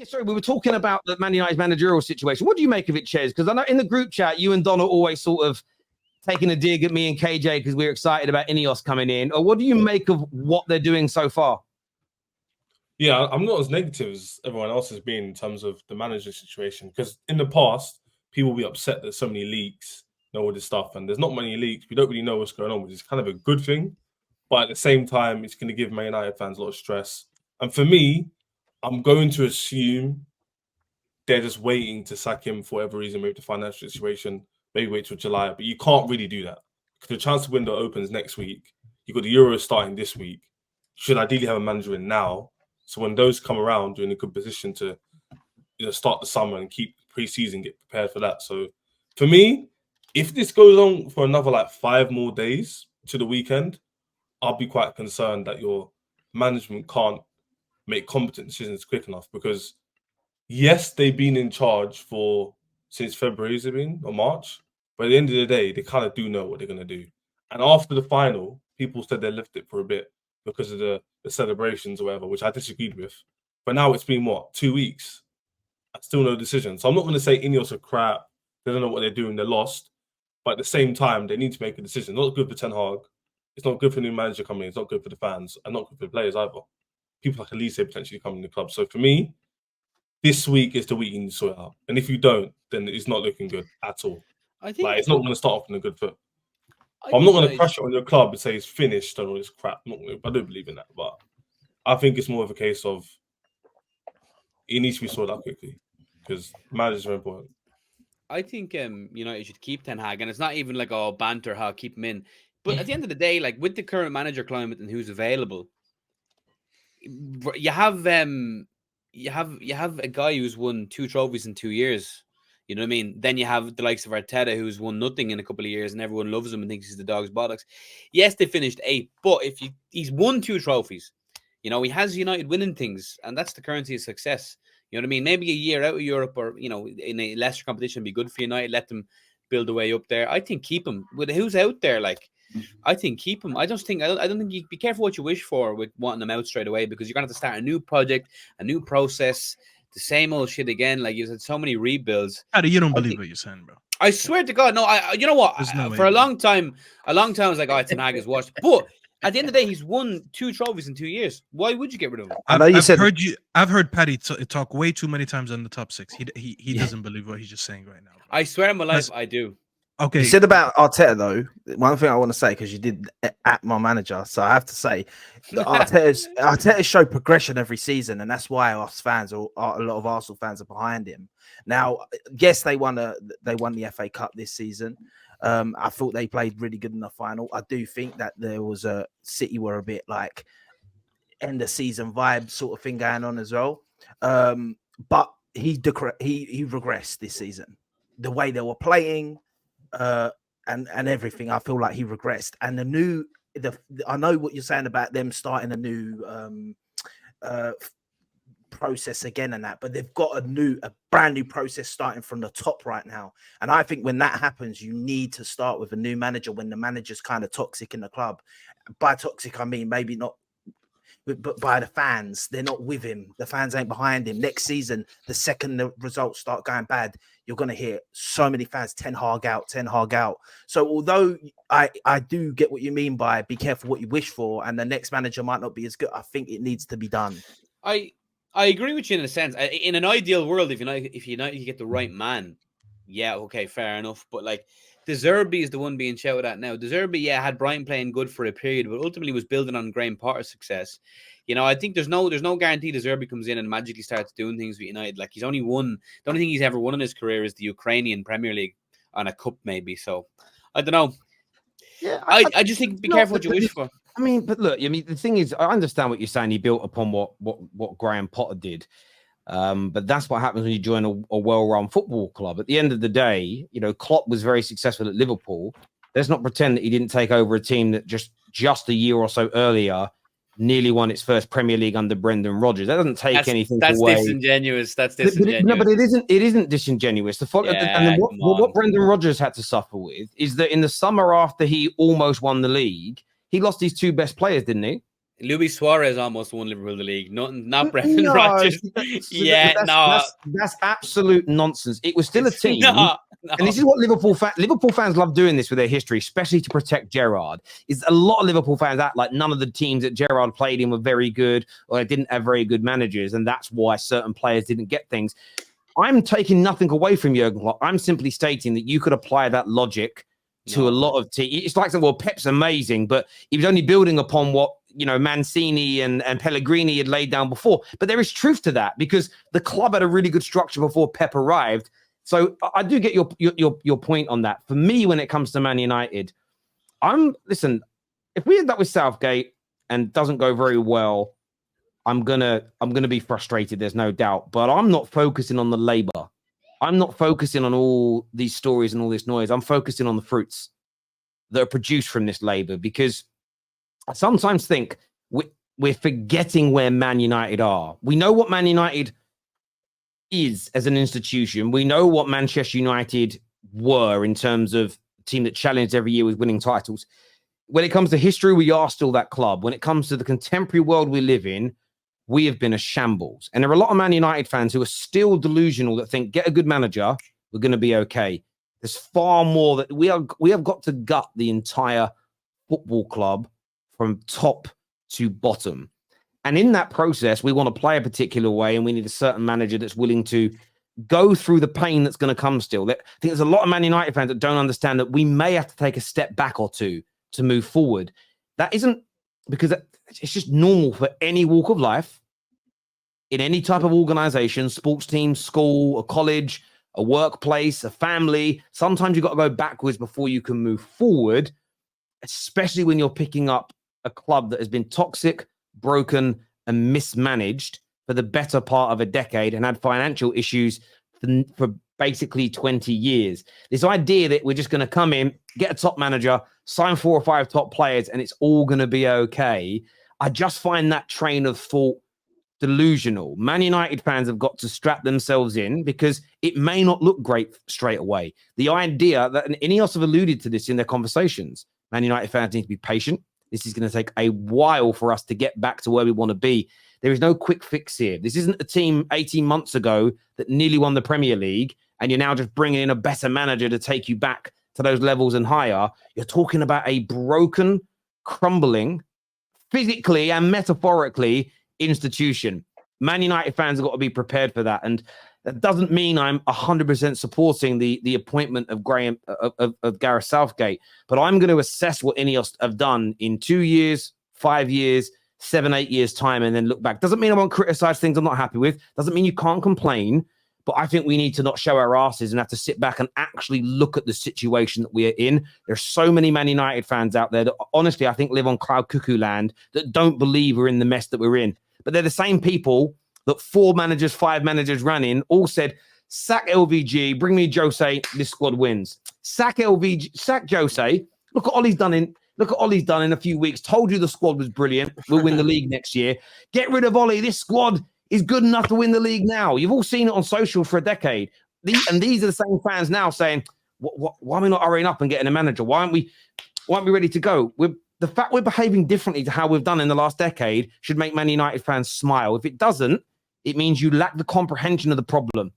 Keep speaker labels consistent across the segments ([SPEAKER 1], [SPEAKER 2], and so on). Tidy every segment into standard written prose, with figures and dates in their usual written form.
[SPEAKER 1] Yeah, sorry, we were talking about the Man United's managerial situation. What do you make of it, Ches? Because I know in the group chat, you and Don are always sort of taking a dig at me and KJ because we're excited about Ineos coming in. Or what do you make of what they're doing so far?
[SPEAKER 2] Yeah, I'm not as negative as everyone else has been in terms of the manager situation. Because in the past, people will be upset there's so many leaks and all this stuff. And there's not many leaks. We don't really know what's going on, which is kind of a good thing. But at the same time, it's going to give Man United fans a lot of stress. And for me, I'm going to assume they're just waiting to sack him for whatever reason, maybe the financial situation, maybe wait till July. But you can't really do that because the transfer window opens next week. You've got the Euros starting this week. You should ideally have a manager in now. So when those come around, you're in a good position to start the summer and keep pre-season, get prepared for that. So for me, if this goes on for another 5 more days to the weekend, I'll be quite concerned that your management can't make competent decisions quick enough because yes, they've been in charge since February, has it been, or March? But at the end of the day, they kind of do know what they're going to do. And after the final, people said they left it for a bit because of the celebrations or whatever, which I disagreed with. But now it's been, 2 weeks? Still no decision. So I'm not going to say Ineos are crap. They don't know what they're doing. They're lost. But at the same time, they need to make a decision. Not good for Ten Hag. It's not good for the new manager coming in. It's not good for the fans. And not good for the players either. People like Elise potentially coming in the club. So for me, this week is the week you need to sort it out. And if you don't, then it's not looking good at all. I think it's not going to start off on a good foot. I'm not going to crush it on your club and say it's finished and all this crap. I don't believe in that. But I think it's more of a case of it needs to be sorted out quickly because managers are important.
[SPEAKER 3] I think United should keep Ten Hag, and it's not even like banter how keep him in. But at the end of the day, with the current manager climate and who's available, you have a guy who's won 2 trophies in 2 years. You know what I mean? Then you have the likes of Arteta, who's won nothing in a couple of years, and everyone loves him and thinks he's the dog's bollocks. Yes, they finished 8th, but he's won 2 trophies. He has United winning things, and that's the currency of success. You know what I mean? Maybe a year out of Europe or, in a lesser competition would be good for United. Let them build a way up there. I think keep him. With who's out there, I think keep him. I don't think you be careful what you wish for with wanting them out straight away because you're going to have to start a new project, a new process, the same old shit again. You've had so many rebuilds.
[SPEAKER 4] You don't believe what you're saying, bro.
[SPEAKER 3] I swear to God, no. You know what? For a long time, I was like, Ten Hag is washed. But at the end of the day, he's won 2 trophies in 2 years. Why would you get rid of him?
[SPEAKER 4] I've heard Paddy talk way too many times on the top 6. He doesn't believe what he's just saying right now. Bro.
[SPEAKER 3] I swear on my life, I do.
[SPEAKER 5] Okay. You said about Arteta though. One thing I want to say because you did at my manager, so I have to say, Arteta showed progression every season, and that's why us fans or a lot of Arsenal fans are behind him. Now, yes, they won the FA Cup this season. I thought they played really good in the final. I do think that there was a City were a bit end of season vibe sort of thing going on as well. But he regressed this season. The way they were playing. And everything, I feel like he regressed. And I know what you're saying about them starting a new process again and that, but they've got a brand new process starting from the top right now. And I think when that happens, you need to start with a new manager when the manager's kind of toxic in the club. By toxic, I mean maybe not, but by the fans. They're not with him. The fans ain't behind him. Next season, the second the results start going bad, you're going to hear so many fans, Ten Hag out, Ten Hag out. So although I do get what you mean by be careful what you wish for, and the next manager might not be as good, I think it needs to be done.
[SPEAKER 3] I agree with you in a sense. In an ideal world, if you get the right man, yeah, okay, fair enough. But De Zerbi is the one being shouted at now. De Zerbi, had Brighton playing good for a period, but ultimately was building on Graham Potter's success. I think there's no guarantee De Zerbi comes in and magically starts doing things with United. He's only won. The only thing he's ever won in his career is the Ukrainian Premier League on a cup, maybe. So I don't know. Yeah, I just think be careful what you wish for.
[SPEAKER 1] I mean, but look, the thing is, I understand what you're saying. He built upon what Graham Potter did. But that's what happens when you join a well-run football club. At the end of the day, Klopp was very successful at Liverpool. Let's not pretend that he didn't take over a team that just a year or so earlier nearly won its first Premier League under Brendan Rodgers. That doesn't take anything away.
[SPEAKER 3] That's disingenuous. That's disingenuous.
[SPEAKER 1] No, but it isn't disingenuous. What Brendan Rodgers had to suffer with is that in the summer after he almost won the league, he lost his 2 best players, didn't he?
[SPEAKER 3] Luis Suarez almost won Liverpool the league. Not Brendan
[SPEAKER 1] No,
[SPEAKER 3] Rodgers.
[SPEAKER 1] yeah,
[SPEAKER 3] no,
[SPEAKER 1] that's absolute nonsense. It was still a team.
[SPEAKER 3] no.
[SPEAKER 1] And this is what Liverpool fans love doing this with their history, especially to protect Gerrard. Is a lot of Liverpool fans act like none of the teams that Gerrard played in were very good, or they didn't have very good managers, and that's why certain players didn't get things. I'm taking nothing away from Jurgen Klopp. I'm simply stating that you could apply that logic to a lot of teams. It's like saying, well, Pep's amazing, but he was only building upon what Mancini and Pellegrini had laid down before. But there is truth to that because the club had a really good structure before Pep arrived. So I do get your point on that. For me, when it comes to Man United, listen, if we end up with Southgate and doesn't go very well, I'm gonna be frustrated. There's no doubt, but I'm not focusing on the labor. I'm not focusing on all these stories and all this noise. I'm focusing on the fruits that are produced from this labor because I sometimes think we're forgetting where Man United are. We know what Man United is as an institution. We know what Manchester United were in terms of a team that challenged every year with winning titles. When it comes to history, we are still that club. When it comes to the contemporary world we live in, we have been a shambles. And there are a lot of Man United fans who are still delusional that think, get a good manager, we're going to be okay. There's far more that we have got to gut the entire football club from top to bottom. And in that process, we want to play a particular way, and we need a certain manager that's willing to go through the pain that's going to come still. I think there's a lot of Man United fans that don't understand that we may have to take a step back or two to move forward. That isn't because it's just normal for any walk of life, in any type of organization, sports team, school, a college, a workplace, a family. Sometimes you've got to go backwards before you can move forward, especially when you're picking up a club that has been toxic, broken, and mismanaged for the better part of a decade and had financial issues for basically 20 years. This idea that we're just going to come in, get a top manager, sign 4 or 5 top players, and it's all going to be okay. I just find that train of thought delusional. Man United fans have got to strap themselves in because it may not look great straight away. The idea that, and Ineos have alluded to this in their conversations, Man United fans need to be patient. This is going to take a while for us to get back to where we want to be. There is no quick fix here. This isn't a team 18 months ago that nearly won the Premier League, and you're now just bringing in a better manager to take you back to those levels and higher. You're talking about a broken, crumbling, physically and metaphorically, institution. Man United fans have got to be prepared for that. And that doesn't mean I'm 100% supporting the appointment of Gareth Southgate, but I'm going to assess what Ineos have done in 2 years, 5 years, 7, 8 years time, and then look back. Doesn't mean I won't criticize things I'm not happy with. Doesn't mean you can't complain, but I think we need to not show our asses and have to sit back and actually look at the situation that we are in. There's so many Man United fans out there that honestly, I think live on cloud cuckoo land that don't believe we're in the mess that we're in. But they're the same people that 4 managers, 5 managers ran in, all said, sack LVG, bring me Jose, this squad wins. Sack LVG, sack Jose. Look at all he's done in a few weeks. Told you the squad was brilliant. We'll win the league next year. Get rid of Ollie. This squad is good enough to win the league now. You've all seen it on social for a decade. And these are the same fans now saying, why are we not hurrying up and getting a manager? Why aren't we ready to go? The fact we're behaving differently to how we've done in the last decade should make Man United fans smile. If it doesn't, it means you lack the comprehension of the problem.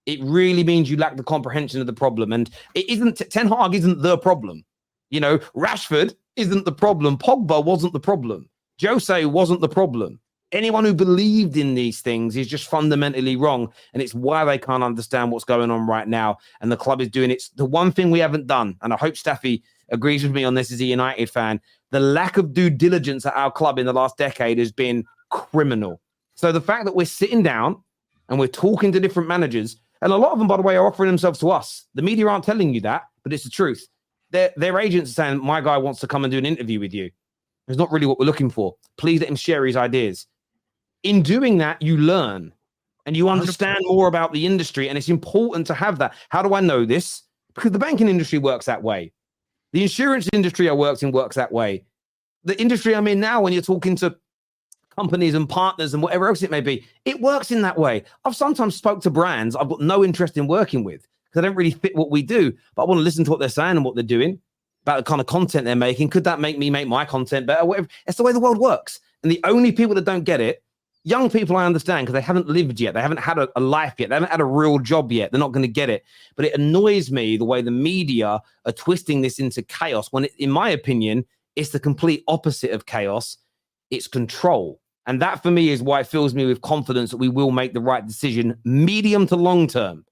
[SPEAKER 1] It really means you lack the comprehension of the problem. And it isn't, Ten Hag isn't the problem. Rashford isn't the problem. Pogba wasn't the problem. Jose wasn't the problem. Anyone who believed in these things is just fundamentally wrong. And it's why they can't understand what's going on right now. And the club is doing it. The one thing we haven't done, and I hope Staffy agrees with me on this as a United fan, the lack of due diligence at our club in the last decade has been criminal. So the fact that we're sitting down and we're talking to different managers, and a lot of them, by the way, are offering themselves to us. The media aren't telling you that, but it's the truth. Their agents are saying, my guy wants to come and do an interview with you. It's not really what we're looking for. Please let him share his ideas. In doing that, you learn and you understand more about the industry, and it's important to have that. How do I know this? Because the banking industry works that way. The insurance industry I worked in works that way. The industry I'm in now, when you're talking to companies and partners and whatever else it may be, it works in that way. I've sometimes spoke to brands I've got no interest in working with because they don't really fit what we do, but I want to listen to what they're saying and what they're doing, about the kind of content they're making. Could that make me make my content better? Whatever. It's the way the world works. And the only people that don't get it, young people, I understand, because they haven't lived yet. They haven't had a life yet. They haven't had a real job yet. They're not going to get it. But it annoys me the way the media are twisting this into chaos when, in my opinion, it's the complete opposite of chaos. It's control. And that, for me, is why it fills me with confidence that we will make the right decision, medium to long term.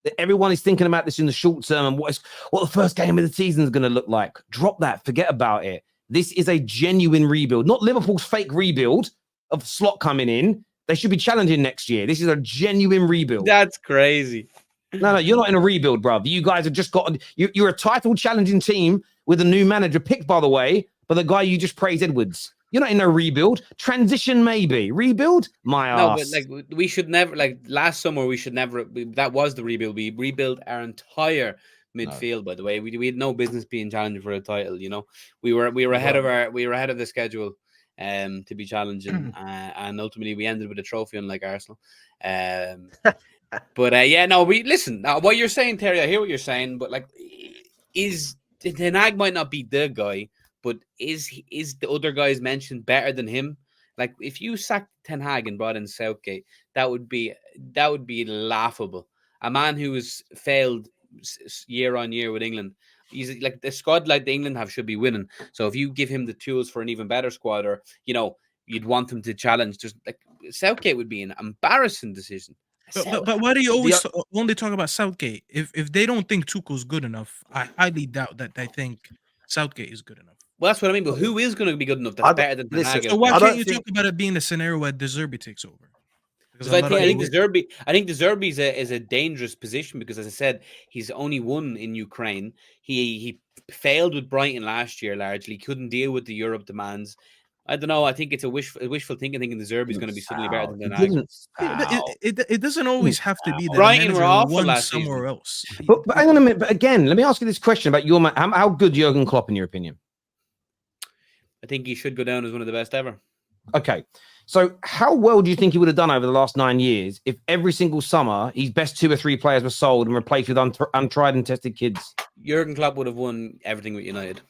[SPEAKER 1] That everyone is thinking about this in the short term and what the first game of the season is going to look like. Drop that. Forget about it. This is a genuine rebuild, not Liverpool's fake rebuild of slot coming in. They should be challenging next year. This is a genuine rebuild.
[SPEAKER 3] That's crazy.
[SPEAKER 1] No, you're not in a rebuild, bruv. You guys have just got... You're a title challenging team with a new manager picked, by the way, by the guy you just praised, Edwards. You're not in no rebuild. Transition, maybe. Rebuild? My ass.
[SPEAKER 3] No, but we should never, last summer, we should never, that was the rebuild. We rebuilt our entire midfield, by the way. We had no business being challenged for a title, We were ahead of the schedule to be challenging, and ultimately we ended with a trophy, unlike Arsenal. But listen, what you're saying, Terry, I hear what you're saying, but Ten Hag might not be the guy, but is the other guys mentioned better than him? Like, if you sacked Ten Hag and brought in Southgate, that would be laughable. A man who has failed year on year with England, he's like, the squad like the England have should be winning. So if you give him the tools for an even better squad, or you'd want him to challenge. Just like Southgate would be an embarrassing decision.
[SPEAKER 4] But why do you always only talk about Southgate? If they don't think Tuchel's good enough, I highly doubt that they think Southgate is good enough.
[SPEAKER 3] Well, that's what I mean. But who is going to be good enough? That's better than Ten Hag.
[SPEAKER 4] So why can't you talk about it being a scenario where De Zerbi takes over?
[SPEAKER 3] I think De Zerbi is a dangerous position because, as I said, he's only won in Ukraine. He failed with Brighton last year largely. Couldn't deal with the Europe demands. I don't know. I think it's a wishful thinking. Thinking De Zerbi is going to be suddenly better than Ten Hag.
[SPEAKER 4] It doesn't always have to be that
[SPEAKER 3] Brighton were awful last
[SPEAKER 4] somewhere
[SPEAKER 3] season.
[SPEAKER 4] else.
[SPEAKER 1] But hang on a minute. But again, let me ask you this question about your man. How good Jurgen Klopp, in your opinion?
[SPEAKER 3] I think he should go down as one of the best ever.
[SPEAKER 1] Okay. So how well do you think he would have done over the last 9 years if every single summer his best 2 or 3 players were sold and replaced with untried and tested kids?
[SPEAKER 3] Jurgen Klopp would have won everything with United.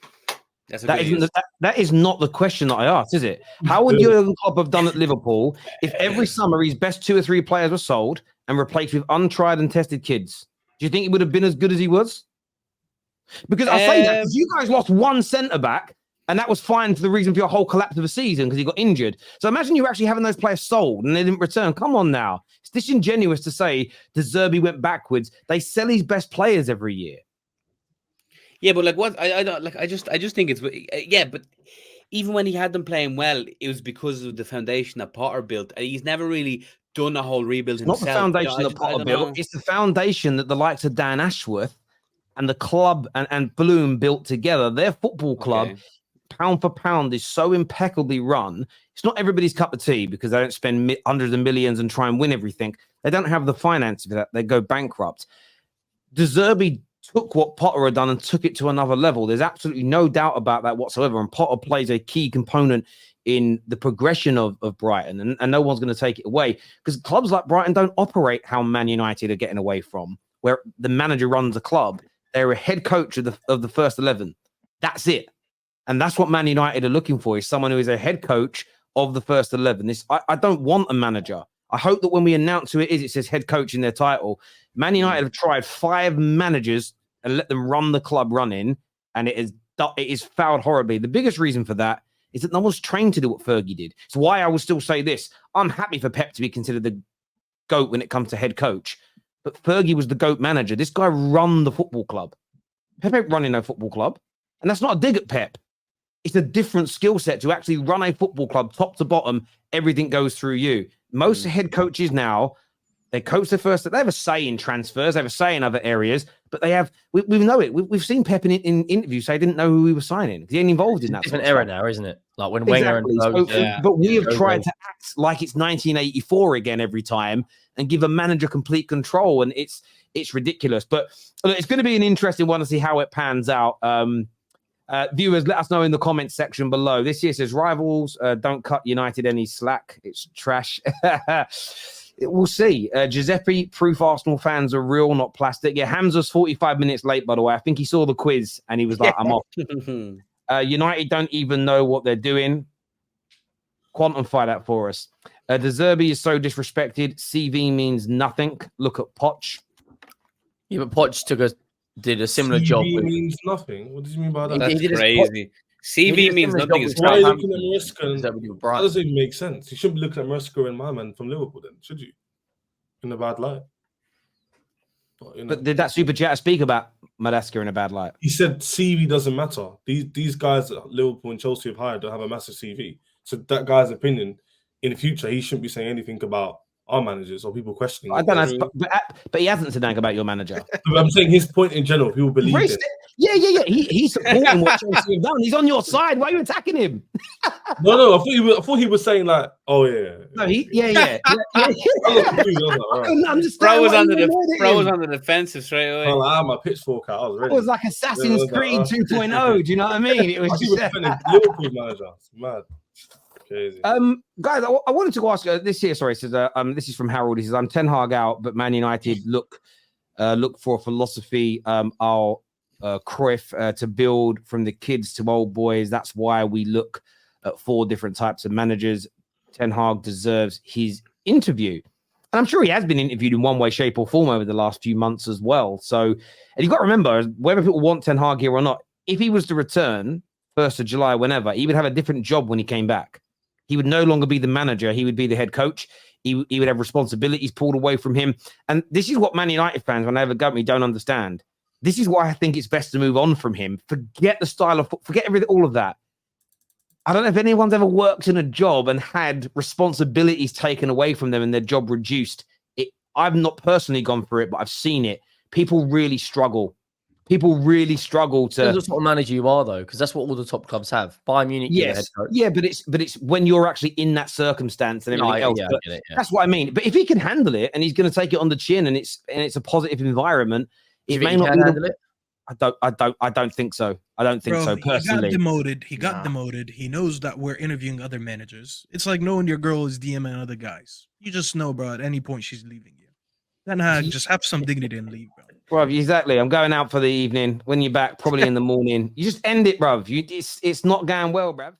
[SPEAKER 1] That is not the question that I asked, is it? How would Jurgen Klopp have done at Liverpool if every summer his best 2 or 3 players were sold and replaced with untried and tested kids? Do you think he would have been as good as he was? Because I say that because you guys lost 1 centre back. And that was fine for the reason for your whole collapse of the season because he got injured. So imagine you actually having those players sold and they didn't return. Come on now. It's disingenuous to say De Zerbi went backwards. They sell his best players every year.
[SPEAKER 3] Yeah, but what I don't like. I just think it's but even when he had them playing well, it was because of the foundation that Potter built. He's never really done a whole rebuild himself.
[SPEAKER 1] Not the foundation that Potter built. It's the foundation that the likes of Dan Ashworth and the club and Bloom built together. Their football club, pound for pound, is so impeccably run. It's not everybody's cup of tea because they don't spend hundreds of millions and try and win everything. They don't have the finance for that. They go bankrupt. De Zerbi took what Potter had done and took it to another level. There's absolutely no doubt about that whatsoever. And Potter plays a key component in the progression of Brighton. And no one's going to take it away because clubs like Brighton don't operate how Man United are getting away from, where the manager runs a club. They're a head coach of the first 11. That's it. And that's what Man United are looking for, is someone who is a head coach of the first 11. I don't want a manager. I hope that when we announce who it is, it says head coach in their title. Man United have tried 5 managers and let them run the club running, and it is fouled horribly. The biggest reason for that is that no one's trained to do what Fergie did. It's why I will still say this. I'm happy for Pep to be considered the GOAT when it comes to head coach. But Fergie was the GOAT manager. This guy run the football club. Pep ain't running no football club. And that's not a dig at Pep. It's a different skill set to actually run a football club top to bottom. Everything goes through you. Most head coaches now, they coach their first. They have a say in transfers. They have a say in other areas. But they have, we know it. We've seen Pep in interviews say he didn't know who he was signing because he ain't involved in that.
[SPEAKER 6] It's an era now, isn't it? Like when Wenger and
[SPEAKER 1] but we have tried to act like it's 1984 again every time and give a manager complete control, and it's ridiculous. But look, it's going to be an interesting one to see how it pans out. Viewers, let us know in the comments section below. This year says rivals don't cut United any slack. It's trash. We'll see. Giuseppe, proof Arsenal fans are real, not plastic. Yeah, Hamza's 45 minutes late, by the way. I think he saw the quiz and he was like, I'm off. United don't even know what they're doing. Quantify that for us. De Zerbi is so disrespected. CV means nothing. Look at Poch.
[SPEAKER 6] Yeah, but Poch did a similar
[SPEAKER 2] CV
[SPEAKER 6] job.
[SPEAKER 2] means nothing. What does he mean by that?
[SPEAKER 3] That's
[SPEAKER 6] did a
[SPEAKER 3] crazy. CV means nothing. Is
[SPEAKER 2] Why are you
[SPEAKER 3] crazy.
[SPEAKER 2] looking at Maresca? That doesn't even make sense. You shouldn't be looking at Maresca and my man from Liverpool then, should you? In a bad light.
[SPEAKER 1] But did that super chat speak about Maresca in a bad light?
[SPEAKER 2] He said CV doesn't matter. These guys that Liverpool and Chelsea have hired don't have a massive CV. So that guy's opinion, in the future, he shouldn't be saying anything about our managers or people questioning.
[SPEAKER 1] I don't know, but he hasn't said anything about your manager.
[SPEAKER 2] But I'm saying his point in general, people believe in.
[SPEAKER 1] Yeah. He's supporting what Chelsea have done. He's on your side. Why are you attacking him?
[SPEAKER 2] No. I thought he was saying like, oh yeah.
[SPEAKER 1] No, yeah.
[SPEAKER 3] Bro was on the defensive straight away.
[SPEAKER 2] Well, I had my pitchfork out. I was ready.
[SPEAKER 1] It was like Assassin's Creed 2.0. Do you know what I mean? It was just
[SPEAKER 2] Liverpool's manager. It's mad. Crazy.
[SPEAKER 1] Guys, I wanted to ask this here. Sorry, says this is from Harold. He says, "I'm Ten Hag out, but Man United look for a philosophy. Our Cruyff to build from the kids to old boys. That's why we look at 4 different types of managers. Ten Hag deserves his interview, and I'm sure he has been interviewed in one way, shape, or form over the last few months as well. So, and you've got to remember, whether people want Ten Hag here or not, if he was to return 1st of July, whenever, he would have a different job when he came back. He would no longer be the manager. He would be the head coach. He would have responsibilities pulled away from him. And this is what Man United fans, when they ever go at me, don't understand. This is why I think it's best to move on from him. Forget the style of, forget everything, all of that. I don't know if anyone's ever worked in a job and had responsibilities taken away from them and their job reduced. I've not personally gone through it, but I've seen it. People really struggle. People really struggle to.
[SPEAKER 6] Depends what sort of manager you are, though, because that's what all the top clubs have. Bayern Munich,
[SPEAKER 1] yes, yeah, but it's when you're actually in that circumstance and everything else. Yeah. That's what I mean. But if he can handle it and he's going to take it on the chin and it's a positive environment, it may not handle it. I don't think so. I don't think so personally.
[SPEAKER 4] He got demoted. He knows that we're interviewing other managers. It's like knowing your girl is DMing other guys. You just know, bro. At any point she's leaving you. Then just have some dignity and leave, bro.
[SPEAKER 1] Bruv, exactly. I'm going out for the evening. When you're back, probably in the morning, you just end it, bruv. It's not going well, bruv.